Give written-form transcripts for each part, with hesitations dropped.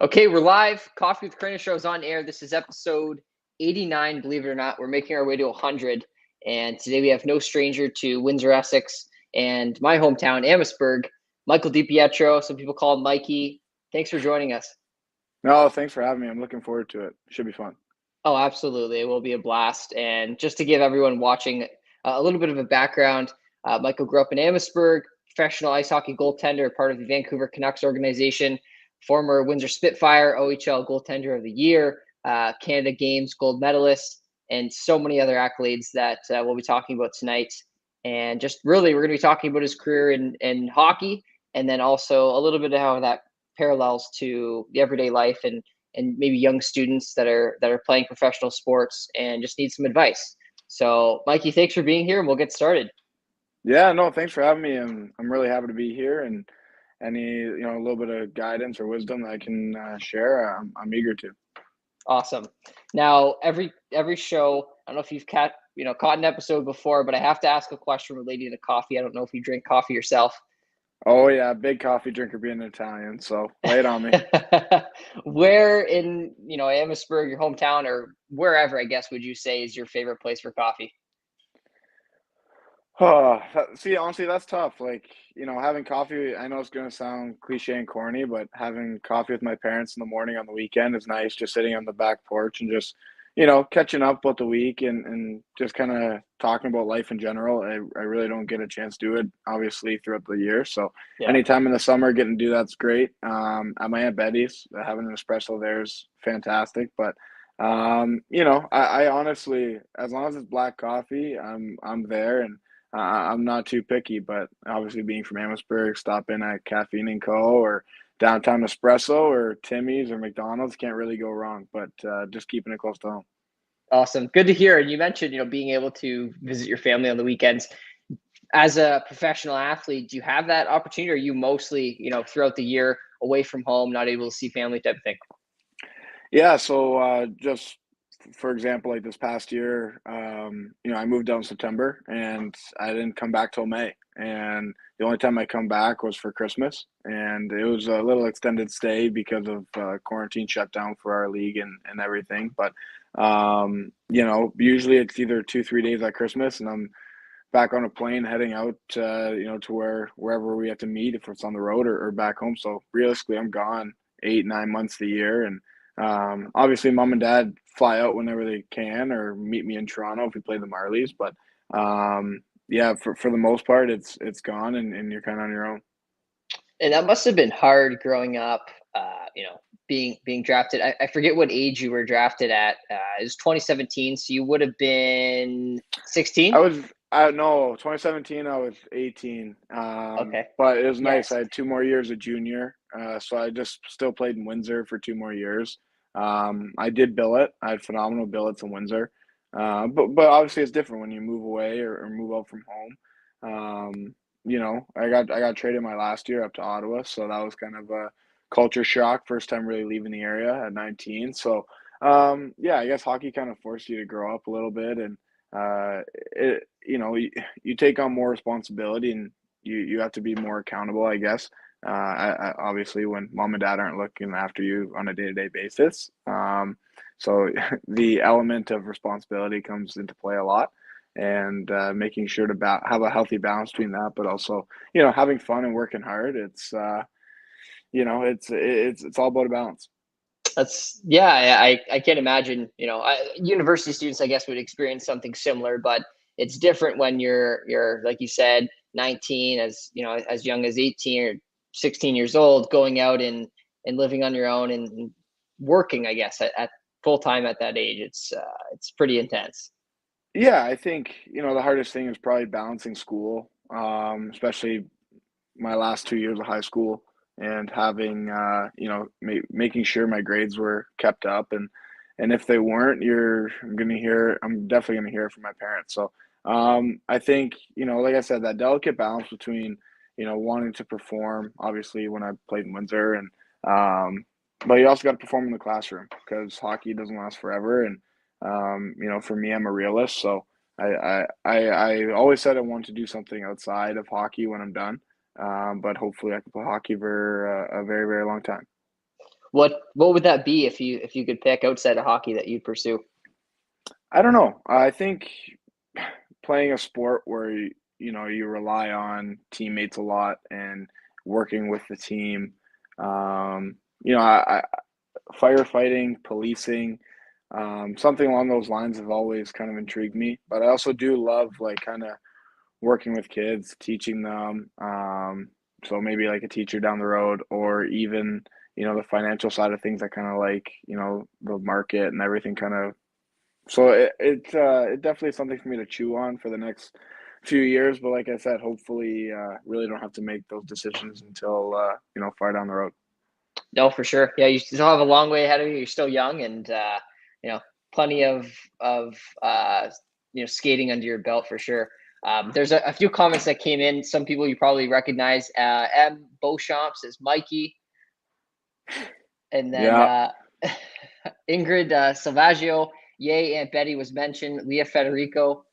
Okay, we're live. Coffee with Karina show is on air. This is episode 89, believe it or not. We're making our way to 100. And today we have no stranger to Windsor, Essex, and my hometown, Amherstburg, Michael DiPietro. Some people call him Mikey. Thanks for joining us. No, thanks for having me. I'm looking forward to it. Should be fun. Oh, absolutely. It will be a blast. And just to give everyone watching a little bit of a background, Michael grew up in Amherstburg, professional ice hockey goaltender, part of the Vancouver Canucks organization, former Windsor Spitfire, OHL Goaltender of the Year, Canada Games gold medalist, and so many other accolades that we'll be talking about tonight. And just really, we're going to be talking about his career in hockey, and then also a little bit of how that parallels to the everyday life and maybe young students that are playing professional sports and just need some advice. So, Mikey, thanks for being here, and we'll get started. Yeah, no, thanks for having me. I'm really happy to be here, and any a little bit of guidance or wisdom that I can share, I'm eager to. Awesome. Now, every show, I don't know if you've caught an episode before, but I have to ask a question relating to coffee. I don't know if you drink coffee yourself. Oh yeah, big coffee drinker being Italian, so lay it on me. Where in Amherstburg, your hometown, or wherever, I guess, would you say is your favorite place for coffee? Oh, see, honestly, that's tough. Like, having coffee, I know it's gonna sound cliche and corny, but having coffee with my parents in the morning on the weekend is nice, just sitting on the back porch and just, catching up about the week and just kind of talking about life in general. I really don't get a chance to do it, obviously, throughout the year. So Yeah. anytime in the summer getting to do that's great. At my Aunt Betty's, having an espresso there is fantastic. But I honestly, as long as it's black coffee, I'm there. And I'm not too picky, but obviously being from Amherstburg, stop in at Caffeine and Co. or Downtown Espresso or Timmy's or McDonald's can't really go wrong. But just keeping it close to home. Awesome. Good to hear. And you mentioned, being able to visit your family on the weekends. As a professional athlete, do you have that opportunity? Or are you mostly, throughout the year away from home, not able to see family type of thing? Yeah, so just for example, like this past year, I moved out in September and I didn't come back till May. And the only time I come back was for Christmas. And it was a little extended stay because of quarantine shutdown for our league and everything. But, usually it's either 2, 3 days at Christmas and I'm back on a plane heading out, to wherever we have to meet if it's on the road or back home. So realistically, I'm gone 8, 9 months of the year, and obviously, mom and dad fly out whenever they can or meet me in Toronto if we play the Marlies. But yeah, for the most part, it's gone, and you're kind of on your own. And that must have been hard growing up, being drafted. I forget what age you were drafted at. It was 2017, so you would have been 16. I no 2017. I was 18, Okay. but it was nice. Yes. I had 2 more years of junior, so I just still played in Windsor for 2 more years. I did billet. I had phenomenal billets in Windsor, but obviously it's different when you move away or move out from home. I got traded my last year up to Ottawa, so that was kind of a culture shock. First time really leaving the area at 19. So yeah, I guess hockey kind of forced you to grow up a little bit and you take on more responsibility and you have to be more accountable, I guess. Obviously, when mom and dad aren't looking after you on a day-to-day basis, so the element of responsibility comes into play a lot, and making sure to have a healthy balance between that, but also having fun and working hard. It's all about a balance. That's yeah. I can't imagine. University students, I guess, would experience something similar, but it's different when you're like you said, 19, as young as 18 or 16 years old, going out and living on your own and working. I guess at full time at that age, it's pretty intense. Yeah, I think the hardest thing is probably balancing school, especially my last 2 years of high school and having making sure my grades were kept up, and if they weren't, I'm definitely gonna hear it from my parents. So I think like I said, that delicate balance between wanting to perform, obviously when I played in Windsor, and um but you also got to perform in the classroom because hockey doesn't last forever. And for me, I'm a realist, so I always said I wanted to do something outside of hockey when I'm done, but hopefully I can play hockey for a very, very long time. What would that be if you could pick outside of hockey that you'd pursue? I don't know. I think playing a sport where you rely on teammates a lot and working with the team. Um, I firefighting, policing, something along those lines have always kind of intrigued me. But I also do love like kind of working with kids, teaching them. So maybe like a teacher down the road, or even the financial side of things. I kind of like the market and everything kind of. So it definitely is something for me to chew on for the next few years. But like I said, hopefully, really don't have to make those decisions until far down the road. No, for sure. Yeah, you still have a long way ahead of you. You're still young, and you know, plenty of skating under your belt for sure. There's a few comments that came in. Some people you probably recognize. M. Beauchamp says Mikey, and then Yeah, Ingrid Salvaggio. Yay, Aunt Betty was mentioned. Leah Federico.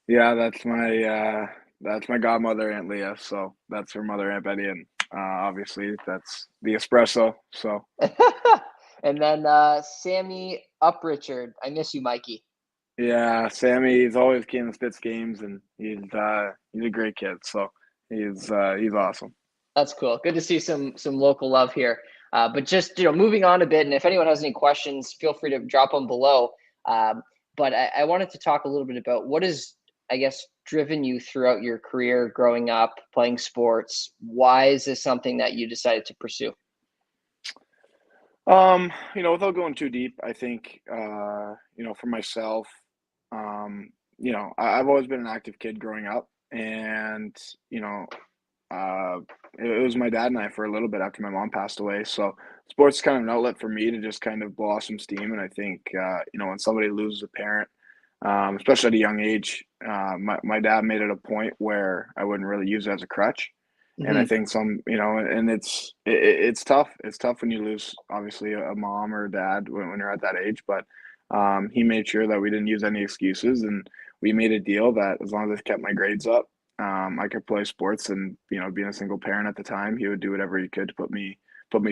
yeah, that's my godmother, Aunt Leah. So that's her mother, Aunt Betty, and obviously that's the espresso. So And then Sammy Uprichard. I miss you, Mikey. yeah, Sammy's always came to Spitz games, and he's a great kid. So he's awesome. That's cool. Good to see some local love here. But just moving on a bit, and if anyone has any questions, feel free to drop them below. But I wanted to talk a little bit about what has, I guess, driven you throughout your career, growing up, playing sports. Why is this something that you decided to pursue? Without going too deep, I think for myself, I've always been an active kid growing up, and you know, uh, it was my dad and I for a little bit after my mom passed away. So sports is kind of an outlet for me to just kind of blow off some steam. And I think when somebody loses a parent, especially at a young age, my dad made it a point where I wouldn't really use it as a crutch. And I Hmm. think and it's tough. It's tough when you lose obviously a mom or a dad when you're at that age. But he made sure that we didn't use any excuses, and we made a deal that as long as I kept my grades up, I could play sports. And being a single parent at the time, he would do whatever he could to put me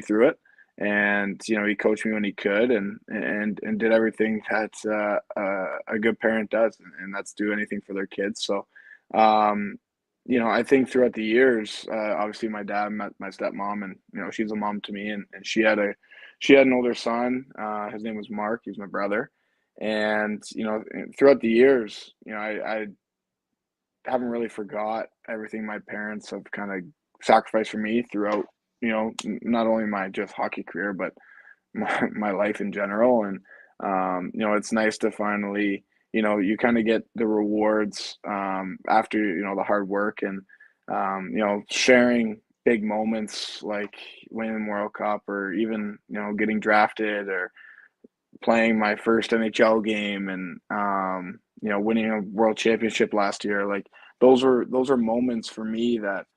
through it. And he coached me when he could, and did everything that a good parent does, and that's do anything for their kids. So um, I think throughout the years, obviously my dad met my stepmom, and she's a mom to me, and she had an older son. His name was Mark. He's my brother, and throughout the years, I haven't really forgot everything my parents have kind of sacrificed for me throughout. Not only my just hockey career, but my life in general. And it's nice to finally you kind of get the rewards after the hard work, and sharing big moments like winning the World Cup, or even getting drafted, or playing my first NHL game, and winning a world championship last year. Like those are moments for me that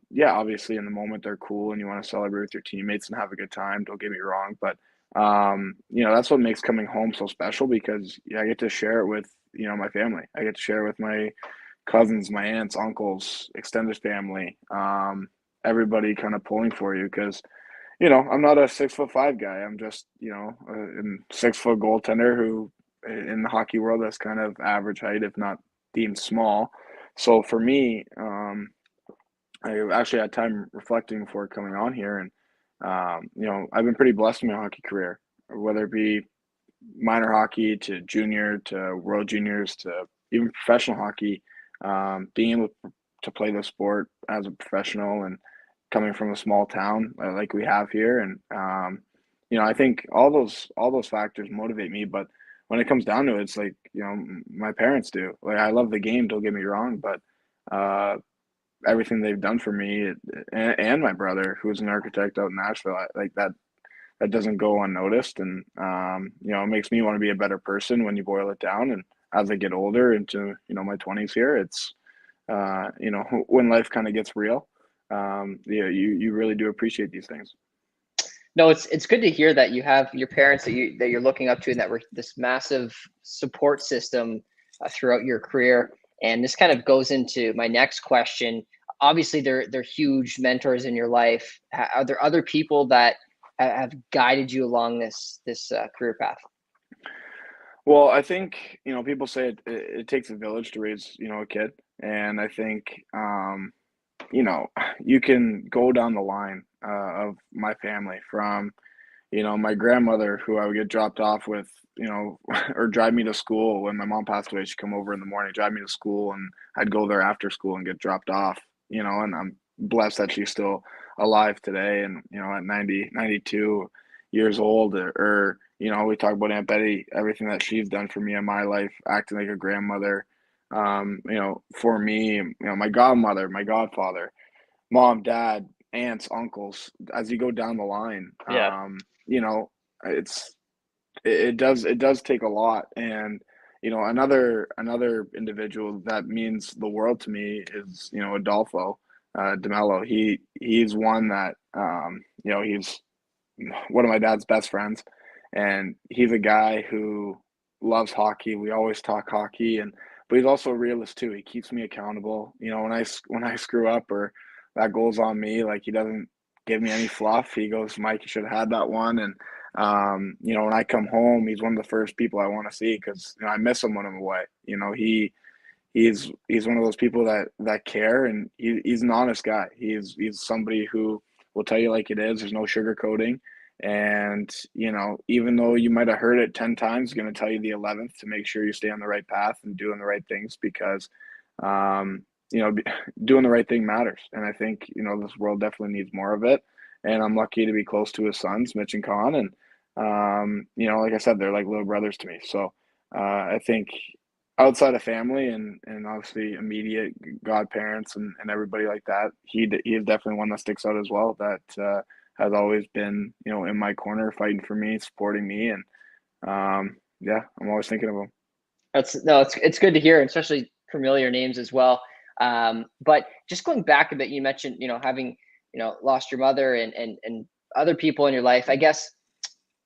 yeah, obviously in the moment they're cool, and you want to celebrate with your teammates and have a good time, don't get me wrong. But that's what makes coming home so special, because I get to share it with my family. I get to share it with my cousins, my aunts, uncles, extended family, everybody kind of pulling for you, because I'm not a 6'5" guy. I'm just, a 6 foot goaltender who, in the hockey world, that's kind of average height, if not deemed small. So for me, I actually had time reflecting before coming on here, and I've been pretty blessed in my hockey career, whether it be minor hockey to junior to world juniors to even professional hockey. Being able to play the sport as a professional, and coming from a small town like we have here, and I think all those factors motivate me. But when it comes down to it, it's like my parents do. Like, I love the game, don't get me wrong, but uh, everything they've done for me, and my brother, who's an architect out in Nashville, like that doesn't go unnoticed. And it makes me want to be a better person when you boil it down. And as I get older into my 20s here, it's when life kind of gets real, yeah, you really do appreciate these things. No, it's good to hear that you have your parents that you're looking up to, and that were this massive support system throughout your career. And this kind of goes into my next question. Obviously, they're huge mentors in your life. Are there other people that have guided you along this career path? Well, I think, people say it takes a village to raise, a kid. And I think, you know, you can go down the line of my family from, my grandmother who I would get dropped off with, or drive me to school when my mom passed away. She'd come over in the morning, drive me to school, and I'd go there after school and get dropped off, and I'm blessed that she's still alive today and, at 90, 92 years old or we talk about Aunt Betty, everything that she's done for me in my life, acting like a grandmother, for me, my godmother, my godfather, mom, dad, aunts, uncles, as you go down the line, Yeah. you know, it's it does take a lot. And another individual that means the world to me is Adolfo DeMello. He's one that he's one of my dad's best friends, and he's a guy who loves hockey. We always talk hockey, but he's also a realist too. He keeps me accountable. When I screw up or that goal's on me, like he doesn't give me any fluff. He goes, "Mike, you should have had that one." And when I come home, he's one of the first people I want to see because I miss him when I'm away. He's one of those people that care, and he's an honest guy. He's somebody who will tell you like it is. There's no sugarcoating, and even though you might have heard it 10 times, he's going to tell you the 11th to make sure you stay on the right path and doing the right things because um, doing the right thing matters. And I think this world definitely needs more of it. And I'm lucky to be close to his sons, Mitch and Con, and like I said, they're like little brothers to me. So I think outside of family and obviously immediate godparents and everybody like that, he is definitely one that sticks out as well. That has always been in my corner, fighting for me, supporting me, and yeah, I'm always thinking of him. It's good to hear, especially familiar names as well. But just going back a bit, you mentioned having lost your mother and other people in your life. I guess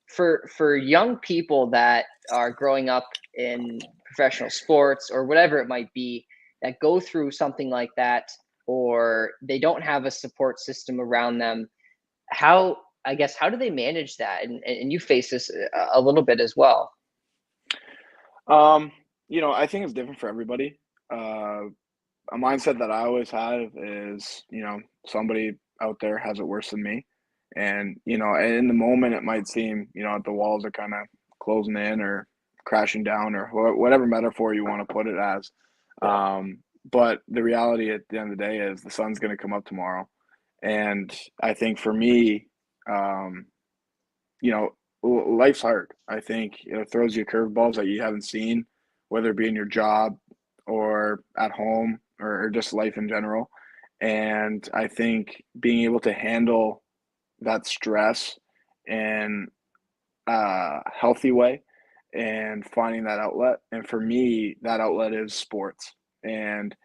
for young people that are growing up in professional sports or whatever it might be, that go through something like that, or they don't have a support system around them, how do they manage that? And you face this a little bit as well. Um, I think it's different for everybody. Uh, a mindset that I always have is, somebody out there has it worse than me. And, in the moment, it might seem, the walls are kind of closing in or crashing down or whatever metaphor you want to put it as. Yeah. But the reality at the end of the day is the sun's going to come up tomorrow. And I think for me, um, you know, life's hard. I think it throws you curveballs that you haven't seen, whether it be in your job or at home or just life in general. And I think being able to handle that stress in a healthy way and finding that outlet. And for me, that outlet is sports and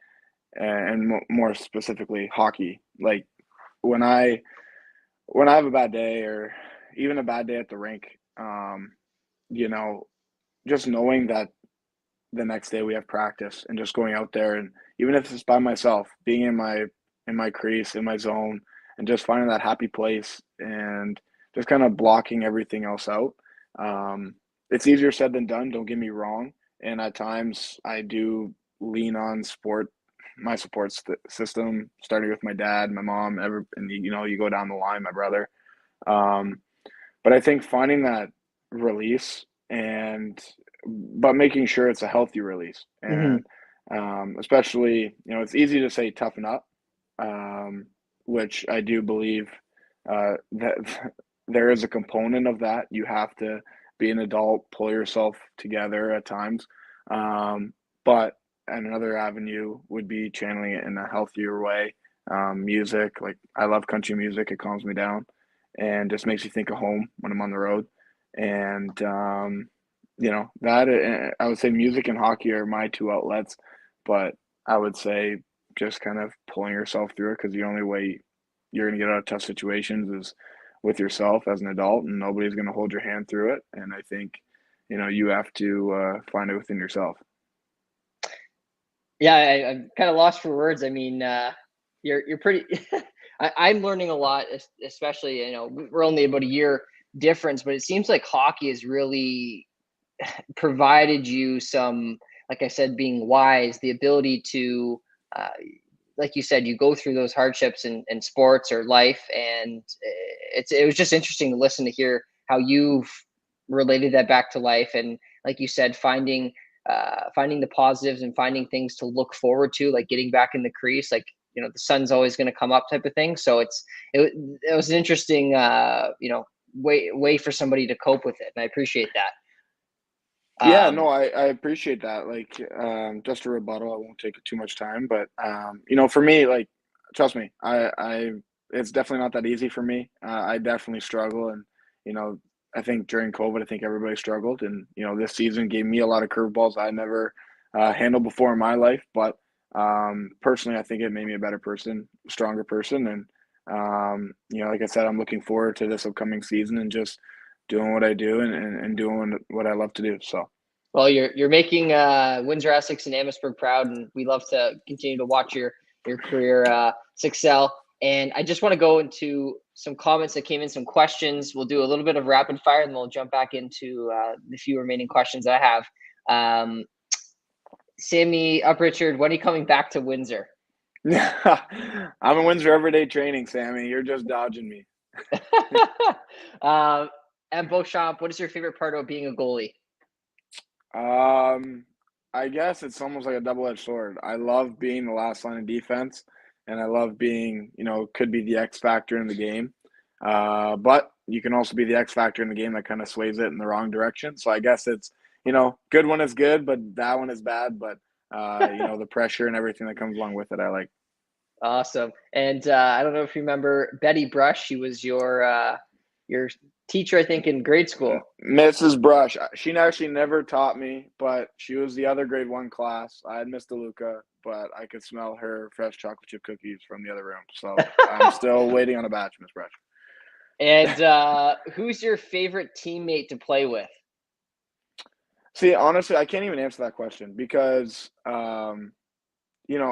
more specifically hockey. Like when I when I have a bad day or even a bad day at the rink, you know, just knowing that the next day we have practice and just going out there and even if it's by myself, being in my crease, in my zone, and just finding that happy place and just kind of blocking everything else out. Um, it's easier said than done, don't get me wrong. And at times I do lean on my support system, starting with my dad, my mom, and you go down the line, my brother. Um, but I think finding that release but making sure it's a healthy release. Hmm. And especially, it's easy to say toughen up, um, which I do believe that there is a component of that. You have to be an adult, pull yourself together at times. But another avenue would be channeling it in a healthier way. Music, like I love country music, it calms me down and just makes me think of home when I'm on the road. And that I would say music and hockey are my two outlets, but I would say just kind of pulling yourself through it because the only way you're going to get out of tough situations is with yourself as an adult, and nobody's going to hold your hand through it. And I think you have to find it within yourself. Yeah, I'm kind of lost for words. I mean, you're pretty. I'm learning a lot, especially, we're only about a year difference, but it seems like hockey has really provided you some, like I said, being wise, the ability to, uh, like you said, you go through those hardships in sports or life, and it was just interesting to listen to hear how you've related that back to life, and like you said, finding the positives and finding things to look forward to, like getting back in the crease, like the sun's always going to come up type of thing. So it was an interesting way for somebody to cope with it, and I appreciate that. Yeah, no, Um, I appreciate that. Like, just a rebuttal, I won't take too much time, but for me, like, trust me, it's definitely not that easy for me. I definitely struggle, and you know, I think during COVID, I think everybody struggled, and this season gave me a lot of curveballs I never handled before in my life. But personally, I think it made me a better person, stronger person, and like I said, I'm looking forward to this upcoming season and just doing what I do and doing what I love to do. So. well, you're making Windsor Essex and Amherstburg proud, and we love to continue to watch your career success. And I just want to go into some comments that came in, some questions. We'll do a little bit of rapid fire, and then we'll jump back into the few remaining questions I have. Sammy Uprichard, when are you coming back to Windsor? I'm in Windsor everyday training, Sammy. You're just dodging me. And Beauchamp, what is your favorite part of being a goalie? I guess it's almost like a double-edged sword. I love being the last line of defense, and I love being, could be the X factor in the game. But you can also be the X factor in the game that kind of sways it in the wrong direction. So I guess it's, good one is good, but that one is bad. But the pressure and everything that comes along with it, I like. Awesome. And I don't know if you remember Betty Brush. She was your teacher, I think, in grade school. Mrs. Brush. She actually never taught me, but she was the other grade 1 class. I had Miss DeLuca, but I could smell her fresh chocolate chip cookies from the other room. So I'm still waiting on a batch, Miss Brush. And who's your favorite teammate to play with? See, honestly, I can't even answer that question because,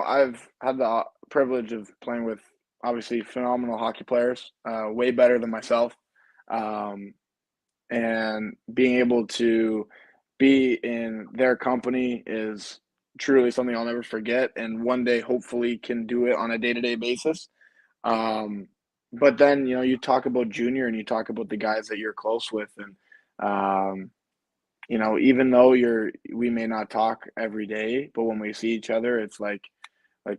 I've had the privilege of playing with obviously phenomenal hockey players, way better than myself. And being able to be in their company is truly something I'll never forget, and one day hopefully can do it on a day-to-day basis. But then you talk about junior and you talk about the guys that you're close with, and even though we may not talk every day, but when we see each other, it's like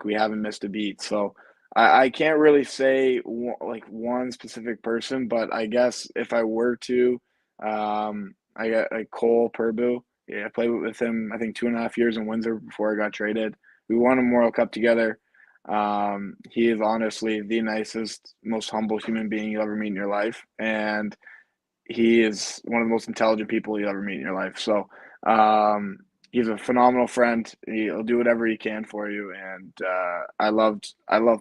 we haven't missed a beat. So I can't really say one specific person, but I guess if I were to, I got like Cole Purbu. Yeah, I played with him I think 2.5 years in Windsor before I got traded. We won a Memorial Cup together. He is honestly the nicest, most humble human being you'll ever meet in your life, and he is one of the most intelligent people you'll ever meet in your life. So he's a phenomenal friend. He'll do whatever he can for you, and I love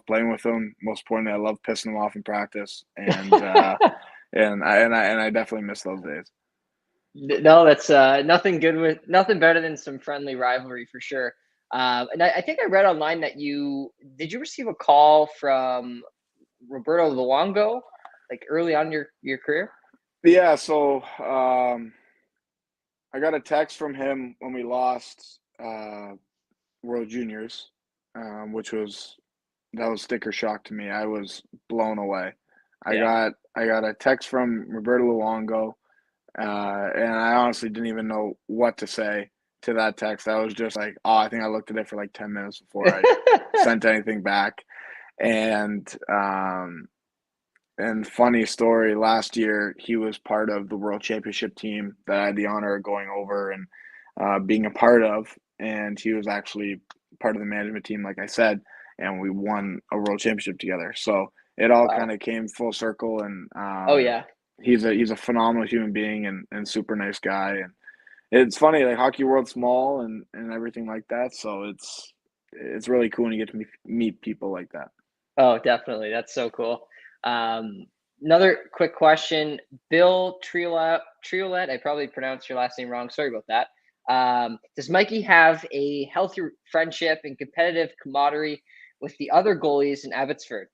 playing with him. Most importantly, I love pissing him off in practice, and I definitely miss those days. No, that's nothing nothing better than some friendly rivalry for sure. And I think I read online that did you receive a call from Roberto Luongo like early on in your career? Yeah, so I got a text from him when we lost World Juniors, which was sticker shock to me. I was blown away. Yeah. I got a text from Roberto Luongo, and I honestly didn't even know what to say to that text. I was just like, oh, I think I looked at it for like 10 minutes before I sent anything back. And funny story, last year he was part of the World Championship team that I had the honor of going over and being a part of, and he was actually part of the management team, like I said, and we won a World Championship together. So it all Wow. kind of came full circle, and Oh yeah. he's a phenomenal human being and super nice guy. And it's funny, like hockey world's small and everything like that, so it's really cool when you get to meet people like that. Oh, definitely. That's so cool. Another quick question. Bill Triolet, I probably pronounced your last name wrong. Sorry about that. Does Mikey have a healthy friendship and competitive camaraderie with the other goalies in Abbotsford?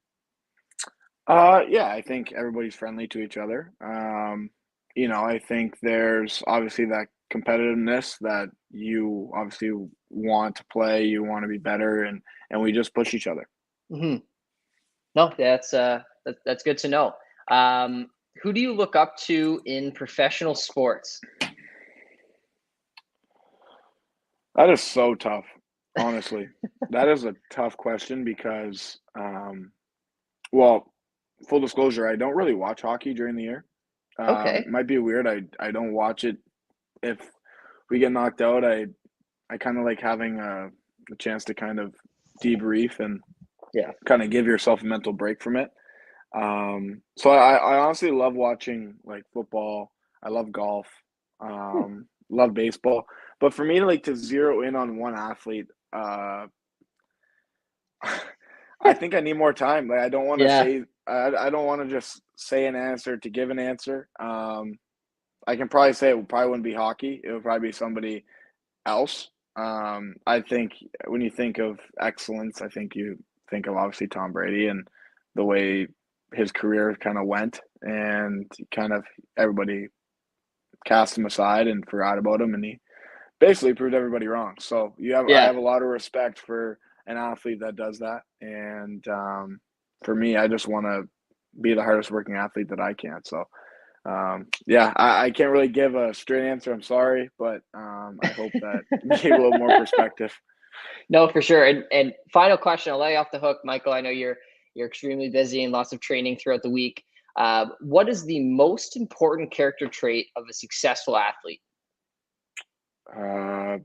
Yeah, I think everybody's friendly to each other. I think there's obviously that competitiveness that you obviously want to play, you want to be better, and we just push each other. Hmm. No, that's good to know. Who do you look up to in professional sports? That is so tough, honestly. That is a tough question because, well, full disclosure, I don't really watch hockey during the year. Okay. Might be weird. I don't watch it. If we get knocked out, I kind of like having a chance to kind of debrief and Yeah. kind of give yourself a mental break from it. So I honestly love watching like football. I love golf. Hmm. Love baseball. But for me to like to zero in on one athlete, I think I need more time. Like I don't want to Yeah. say I don't want to just say an answer to give an answer. I can probably say it probably wouldn't be hockey. It would probably be somebody else. I think when you think of excellence, I think you think of obviously Tom Brady and the way his career kind of went, and kind of everybody cast him aside and forgot about him, and he basically proved everybody wrong. So I Yeah. have a lot of respect for an athlete that does that, and for me, I just want to be the hardest working athlete that I can. So yeah, I can't really give a straight answer. I'm sorry, but I hope that gave a little more perspective. No, for sure. And final question, I'll let you off the hook, Michael. I know you're extremely busy and lots of training throughout the week. What is the most important character trait of a successful athlete? Uh,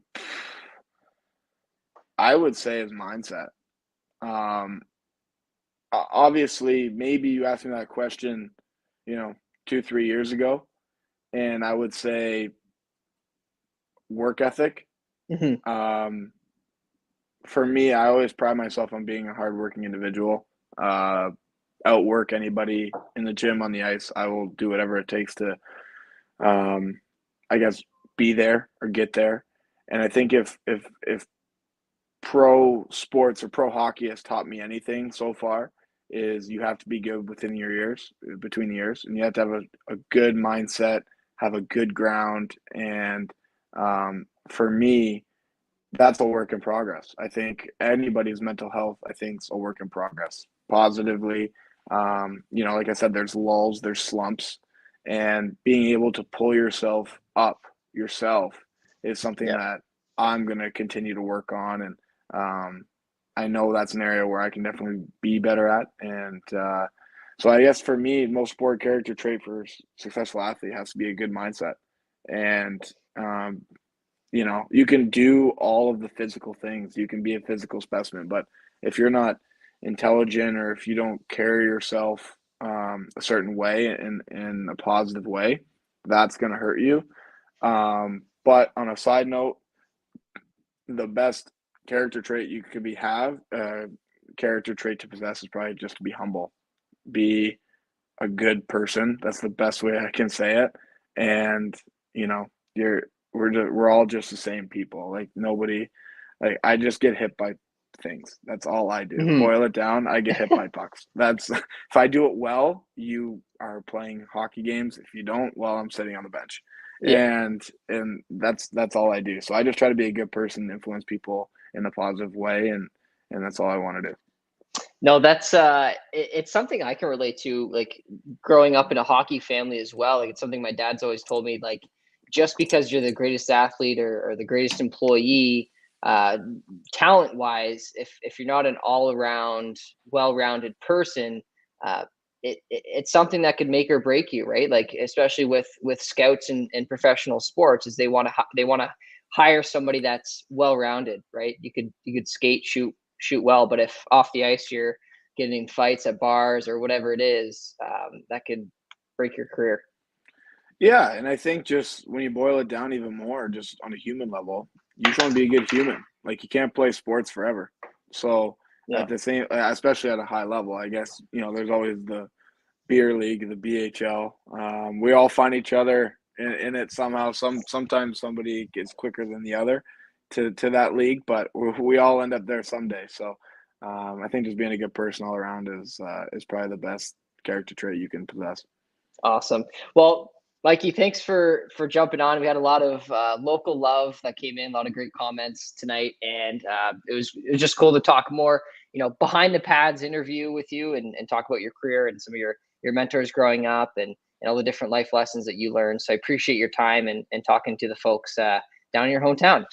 I would say his mindset. Um, Obviously, maybe you asked me that question, you know, 2, 3 years ago, and I would say work ethic. Hmm. Um, for me, I always pride myself on being a hardworking individual. Uh, Outwork anybody in the gym on the ice. I will do whatever it takes to, um, I guess, be there or get there. And I think if pro sports or pro hockey has taught me anything so far, is you have to be good within your ears, between the ears, and you have to have a good mindset, have a good ground, and for me, that's a work in progress. I think anybody's mental health, I think, is a work in progress. Positively, like I said, there's lulls, there's slumps, and being able to pull yourself up yourself is something Yeah. that I'm going to continue to work on, and um, I know that's an area where I can definitely be better at. And so, I guess for me, most sport character trait for a successful athlete has to be a good mindset, and um, you can do all of the physical things. You can be a physical specimen, but if you're not intelligent or if you don't carry yourself a certain way in a positive way, that's going to hurt you. But on a side note, the best character trait you could be have character trait to possess is probably just to be humble, be a good person. That's the best way I can say it. And you know, you're we're all just the same people. Like nobody, like I just get hit by things. That's all I do. Hmm. Boil it down, I get hit by pucks. That's if I do it well, you are playing hockey games. If you don't, well, I'm sitting on the bench. Yeah. And that's all I do. So I just try to be a good person, influence people in a positive way, and that's all I want to do. No, it's something I can relate to, like growing up in a hockey family as well. Like it's something my dad's always told me, like just because you're the greatest athlete or the greatest employee, uh, talent wise, if you're not an all around, well rounded person, uh, it's something that could make or break you, right? Like especially with scouts and professional sports, is they want to hire somebody that's well rounded, right? You could skate, shoot well, but if off the ice you're getting in fights at bars or whatever it is, that could break your career. Yeah, and I think just when you boil it down even more, just on a human level, you just want to be a good human. Like you can't play sports forever. So Yeah. at the same, especially at a high level, I guess there's always the beer league, the BHL. We all find each other in it somehow. Sometimes somebody gets quicker than the other to that league, but we all end up there someday. So I think just being a good person all around is probably the character trait you can possess. Awesome. Well, Mikey, thanks for jumping on. We had a lot of local love that came in, a lot of great comments tonight, and it was just cool to talk more, behind the pads interview with you and talk about your career and some of your mentors growing up and all the different life lessons that you learned. So I appreciate your time and talking to the folks down in your hometown.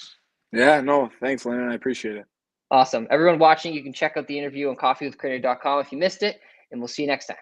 Yeah, no, thanks, Landon. I appreciate it. Awesome. Everyone watching, you can check out the interview on coffeewithcrainer.com if you missed it, and we'll see you next time.